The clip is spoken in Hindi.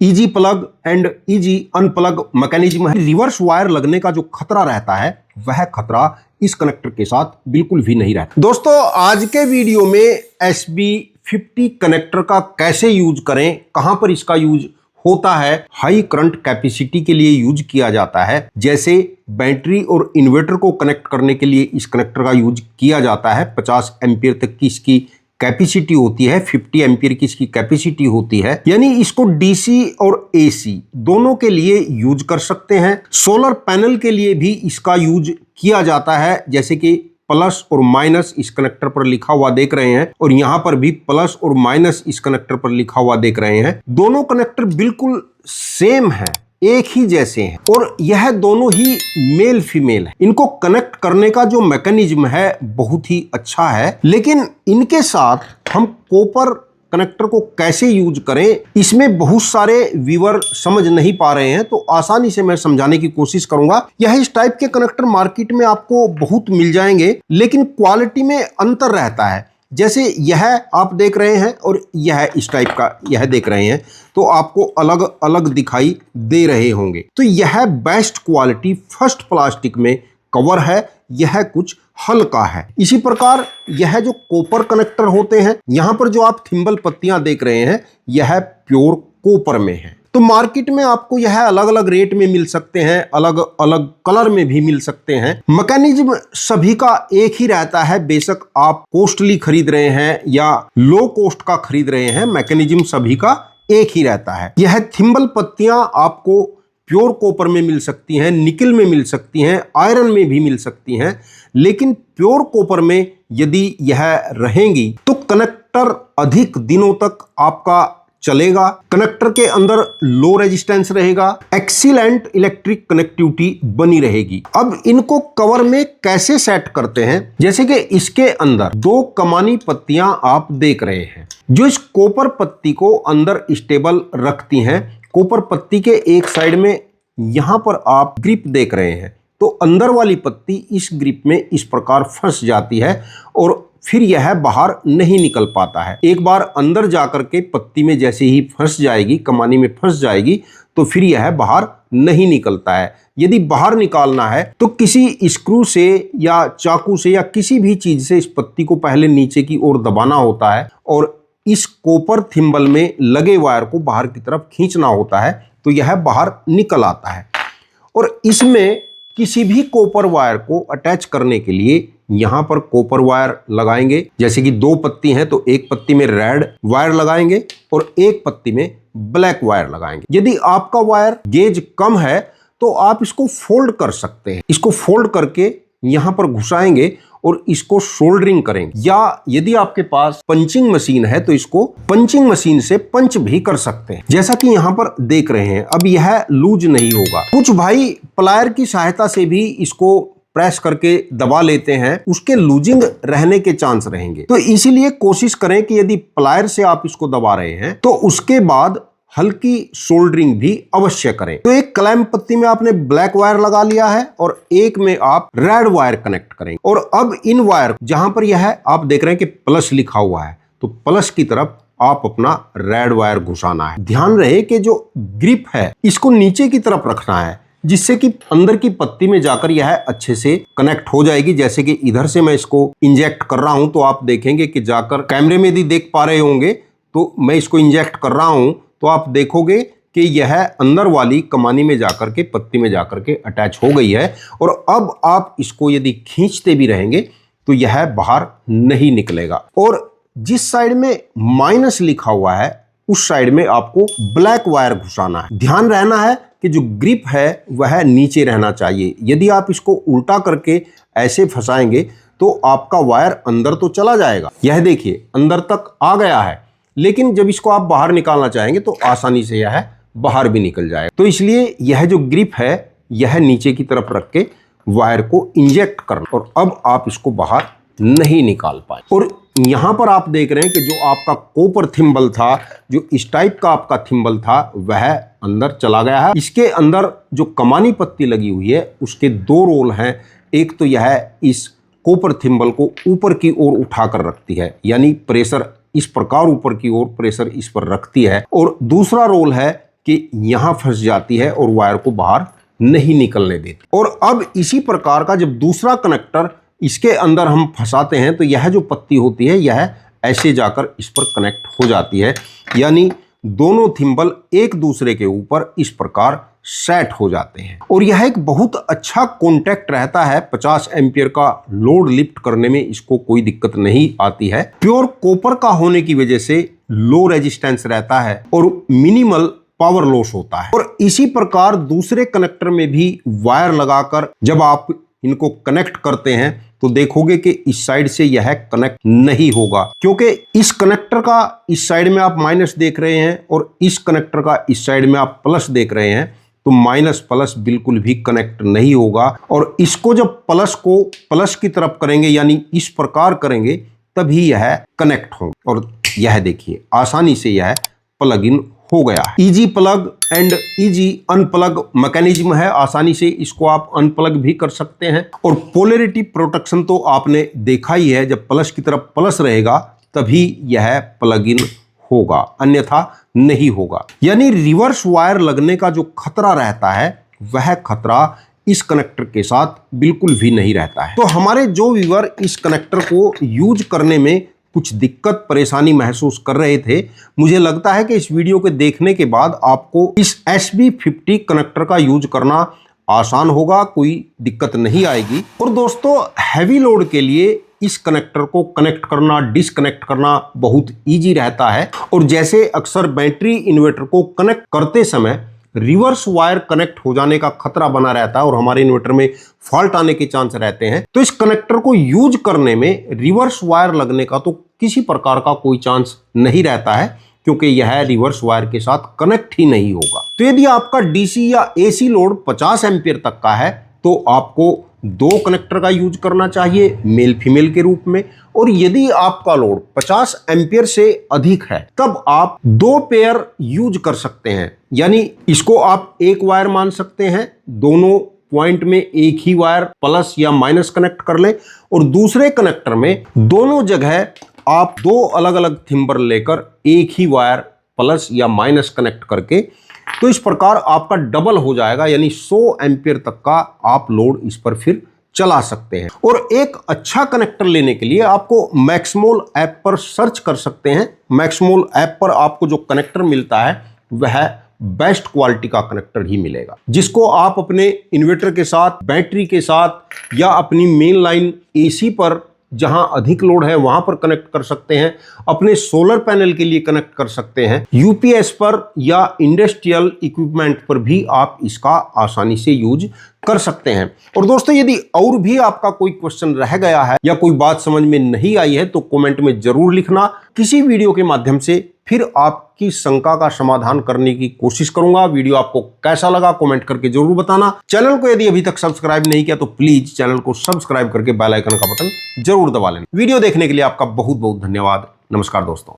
Easy plug and easy unplug mechanism है। रिवर्स वायर लगने का जो खतरा रहता है वह खतरा इस कनेक्टर के साथ बिल्कुल भी नहीं रहता। दोस्तों, आज के वीडियो में SB50 कनेक्टर का कैसे यूज करें, कहां पर इसका यूज होता है, हाई करंट कैपेसिटी के लिए यूज किया जाता है, जैसे बैटरी और इन्वर्टर को कनेक्ट करने के लिए इस कनेक्टर का यूज किया जाता है। 50 एम्पीयर तक की इसकी कैपेसिटी होती है, 50 एम्पीयर की इसकी कैपेसिटी होती है, यानी इसको DC और AC दोनों के लिए यूज कर सकते हैं। सोलर पैनल के लिए भी इसका यूज किया जाता है, जैसे कि प्लस और माइनस इस कनेक्टर पर लिखा हुआ देख रहे हैं, और यहां पर भी प्लस और माइनस इस कनेक्टर पर लिखा हुआ देख रहे हैं। दोनों कनेक्टर बिल्कुल सेम है, एक ही जैसे हैं, और यह दोनों ही मेल फीमेल है। इनको कनेक्ट करने का जो मैकेनिज्म है बहुत ही अच्छा है, लेकिन इनके साथ हम कॉपर कनेक्टर को कैसे यूज करें, इसमें बहुत सारे व्यूअर समझ नहीं पा रहे हैं, तो आसानी से मैं समझाने की कोशिश करूंगा। यह इस टाइप के कनेक्टर मार्केट में आपको बहुत मिल जाएंगे, लेकिन क्वालिटी में अंतर रहता है। जैसे यह आप देख रहे हैं और यह इस टाइप का यह देख रहे हैं, तो आपको अलग अलग दिखाई दे रहे होंगे। तो यह बेस्ट क्वालिटी फर्स्ट प्लास्टिक में कवर है, यह कुछ हल्का है। इसी प्रकार यह जो कॉपर कनेक्टर होते हैं, यहां पर जो आप थिम्बल पत्तियां देख रहे हैं, यह प्योर कॉपर में है। तो मार्केट में आपको यह अलग अलग रेट में मिल सकते हैं, अलग अलग कलर में भी मिल सकते हैं। मैकेनिज्म सभी का एक ही रहता है, बेशक आप कॉस्टली खरीद रहे हैं या लो कॉस्ट का खरीद रहे हैं, मैकेनिज्म सभी का एक ही रहता है। यह थिम्बल पत्तियां आपको प्योर कॉपर में मिल सकती हैं, निकल में मिल सकती हैं, आयरन में भी मिल सकती हैं, लेकिन प्योर कॉपर में यदि यह रहेंगी तो कनेक्टर अधिक दिनों तक आपका चलेगा। कनेक्टर के अंदर लो रेजिस्टेंस रहेगा, एक्सीलेंट इलेक्ट्रिक कनेक्टिविटी बनी रहेगी। अब इनको कवर में कैसे सेट करते हैं, जैसे कि इसके अंदर दो कमानी पत्तियां आप देख रहे हैं, जो इस कॉपर पत्ती को अंदर स्टेबल रखती हैं। कॉपर पत्ती के एक साइड में यहां पर आप ग्रिप देख रहे हैं, तो अंदर वाली पत्ती इस ग्रिप में इस प्रकार फंस जाती है और फिर यह बाहर नहीं निकल पाता है। एक बार अंदर जाकर के पत्ती में जैसे ही फंस जाएगी, कमानी में फंस जाएगी, तो फिर यह बाहर नहीं निकलता है। यदि बाहर निकालना है तो किसी स्क्रू से या चाकू से या किसी भी चीज से इस पत्ती को पहले नीचे की ओर दबाना होता है और इस कॉपर थिम्बल में लगे वायर को बाहर की तरफ खींचना होता है, तो यह बाहर निकल आता है। और इसमें किसी भी कॉपर वायर को अटैच करने के लिए यहां पर कॉपर वायर लगाएंगे, जैसे कि दो पत्ती हैं तो एक पत्ती में रेड वायर लगाएंगे और एक पत्ती में ब्लैक वायर लगाएंगे। यदि आपका वायर गेज कम है तो आप इसको फोल्ड कर सकते हैं, इसको फोल्ड करके यहां पर घुसाएंगे और इसको सोल्डरिंग करेंगे, या यदि आपके पास पंचिंग मशीन है तो इसको पंचिंग मशीन से पंच भी कर सकते हैं, जैसा कि यहां पर देख रहे हैं। अब यह लूज नहीं होगा। कुछ भाई प्लायर की सहायता से भी इसको प्रेस करके दबा लेते हैं, उसके लूजिंग रहने के चांस रहेंगे। तो इसीलिए कोशिश करें कि यदि प्लायर से आप इसको दबा रहे हैं तो उसके बाद हल्की सोल्डरिंग भी अवश्य करें। तो एक क्लैंप पत्ती में आपने ब्लैक वायर लगा लिया है और एक में आप रेड वायर कनेक्ट करेंगे। और अब इन वायर जहां पर यह आप देख रहे हैं कि प्लस लिखा हुआ है, तो प्लस की तरफ आप अपना रेड वायर घुसाना है। ध्यान रहे कि जो ग्रिप है इसको नीचे की तरफ रखना है, जिससे कि अंदर की पत्ती में जाकर यह अच्छे से कनेक्ट हो जाएगी। जैसे कि इधर से मैं इसको इंजेक्ट कर रहा हूं, तो आप देखेंगे कि जाकर कैमरे में भी देख पा रहे होंगे, तो मैं इसको इंजेक्ट कर रहा हूं तो आप देखोगे कि यह अंदर वाली कमानी में जाकर के पत्ती में जाकर के अटैच हो गई है। और अब आप इसको यदि खींचते भी रहेंगे तो यह बाहर नहीं निकलेगा। और जिस साइड में माइनस लिखा हुआ है उस साइड में आपको ब्लैक वायर घुसाना है। ध्यान रहना है कि जो ग्रिप है वह नीचे रहना चाहिए। यदि आप इसको उल्टा करके ऐसे फंसाएंगे तो आपका वायर अंदर तो चला जाएगा, यह देखिए अंदर तक आ गया है, लेकिन जब इसको आप बाहर निकालना चाहेंगे तो आसानी से यह बाहर भी निकल जाएगा। तो इसलिए यह जो ग्रिप है यह नीचे की तरफ रख के वायर को इंजेक्ट करना, और अब आप इसको बाहर नहीं निकाल पाए। और यहां पर आप देख रहे हैं कि जो आपका कॉपर थिम्बल था, जो इस टाइप का आपका थिम्बल था, वह अंदर चला गया है। इसके अंदर जो कमानी पत्ती लगी हुई है उसके दो रोल हैं। एक तो यह इस कॉपर थिम्बल को ऊपर की ओर उठाकर रखती है, यानी प्रेशर इस प्रकार ऊपर की ओर प्रेशर इस पर रखती है, और दूसरा रोल है कि यहाँ फंस जाती है और वायर को बाहर नहीं निकलने देती। और अब इसी प्रकार का जब दूसरा कनेक्टर इसके अंदर हम फंसाते हैं तो यह जो पत्ती होती है यह ऐसे जाकर इस पर कनेक्ट हो जाती है, यानी दोनों थिम्बल एक दूसरे के ऊपर इस प्रकार सेट हो जाते हैं। और यह एक बहुत अच्छा कॉन्टैक्ट रहता है। 50 एम्पियर का लोड लिफ्ट करने में इसको कोई दिक्कत नहीं आती है। प्योर कॉपर का होने की वजह से लो रेजिस्टेंस रहता है और मिनिमल पावर लॉस होता है। और इसी प्रकार दूसरे कनेक्टर में भी वायर लगाकर जब आप इनको कनेक्ट करते हैं तो देखोगे कि इस साइड से यह कनेक्ट नहीं होगा, क्योंकि इस कनेक्टर का इस साइड में आप माइनस देख रहे हैं और इस कनेक्टर का इस साइड में आप प्लस देख रहे हैं, तो माइनस प्लस बिल्कुल भी कनेक्ट नहीं होगा। और इसको जब प्लस को प्लस की तरफ करेंगे यानी इस प्रकार करेंगे तभी यह कनेक्ट होगा। और यह देखिए आसानी से यह प्लग इन हो गया है। Easy plug and easy unplug mechanism है, आसानी से इसको आप अनप्लग भी कर सकते हैं। और पोलैरिटी प्रोटेक्शन तो आपने देखा ही है, जब प्लस की तरफ प्लस रहेगा तभी यह प्लग इन होगा, अन्यथा नहीं होगा। यानी रिवर्स वायर लगने का जो खतरा रहता है वह खतरा इस कनेक्टर के साथ बिल्कुल भी नहीं रहता है। तो हमारे जो व्यूअर इस कनेक्टर को यूज करने में कुछ दिक्कत परेशानी महसूस कर रहे थे, मुझे लगता है कि इस वीडियो के देखने के बाद आपको इस SB50 कनेक्टर का यूज करना आसान होगा, कोई दिक्कत नहीं आएगी। और दोस्तों हैवी लोड के लिए इस कनेक्टर को कनेक्ट करना डिसकनेक्ट करना बहुत इजी रहता है। और जैसे अक्सर बैटरी इन्वर्टर को कनेक्ट करते समय रिवर्स वायर कनेक्ट हो जाने का खतरा बना रहता है और हमारे इन्वर्टर में फॉल्ट आने के चांस रहते हैं, तो इस कनेक्टर को यूज करने में रिवर्स वायर लगने का तो किसी प्रकार का कोई चांस नहीं रहता है, क्योंकि यह रिवर्स वायर के साथ कनेक्ट ही नहीं होगा। तो यदि आपका डीसी या एसी लोड 50 एम्पियर तक का है तो आपको 2 कनेक्टर का यूज करना चाहिए मेल फीमेल के रूप में। और यदि आपका लोड 50 एम्पियर से अधिक है तब आप 2 पेयर यूज कर सकते हैं, यानी इसको आप एक वायर मान सकते हैं, दोनों पॉइंट में एक ही वायर प्लस या माइनस कनेक्ट कर लें और दूसरे कनेक्टर में दोनों जगह आप 2 अलग अलग थिम्बल लेकर एक ही वायर प्लस या माइनस कनेक्ट करके, तो इस प्रकार आपका डबल हो जाएगा, यानी 100 एम्पियर तक का आप लोड इस पर फिर चला सकते हैं। और एक अच्छा कनेक्टर लेने के लिए आपको मैक्समोल ऐप पर सर्च कर सकते हैं। मैक्समोल ऐप पर आपको जो कनेक्टर मिलता है वह बेस्ट क्वालिटी का कनेक्टर ही मिलेगा, जिसको आप अपने इन्वर्टर के साथ, बैटरी के साथ या अपनी मेन लाइन एसी पर जहां अधिक लोड है वहां पर कनेक्ट कर सकते हैं, अपने सोलर पैनल के लिए कनेक्ट कर सकते हैं, यूपीएस पर या इंडस्ट्रियल इक्विपमेंट पर भी आप इसका आसानी से यूज कर सकते हैं। और दोस्तों यदि और भी आपका कोई क्वेश्चन रह गया है या कोई बात समझ में नहीं आई है तो कमेंट में जरूर लिखना। किसी वीडियो के माध्यम से फिर आपकी शंका का समाधान करने की कोशिश करूंगा। वीडियो आपको कैसा लगा कमेंट करके जरूर बताना। चैनल को यदि अभी तक सब्सक्राइब नहीं किया तो प्लीज चैनल को सब्सक्राइब करके बेल आइकन का बटन जरूर दबा लेना। वीडियो देखने के लिए आपका बहुत बहुत धन्यवाद। नमस्कार दोस्तों।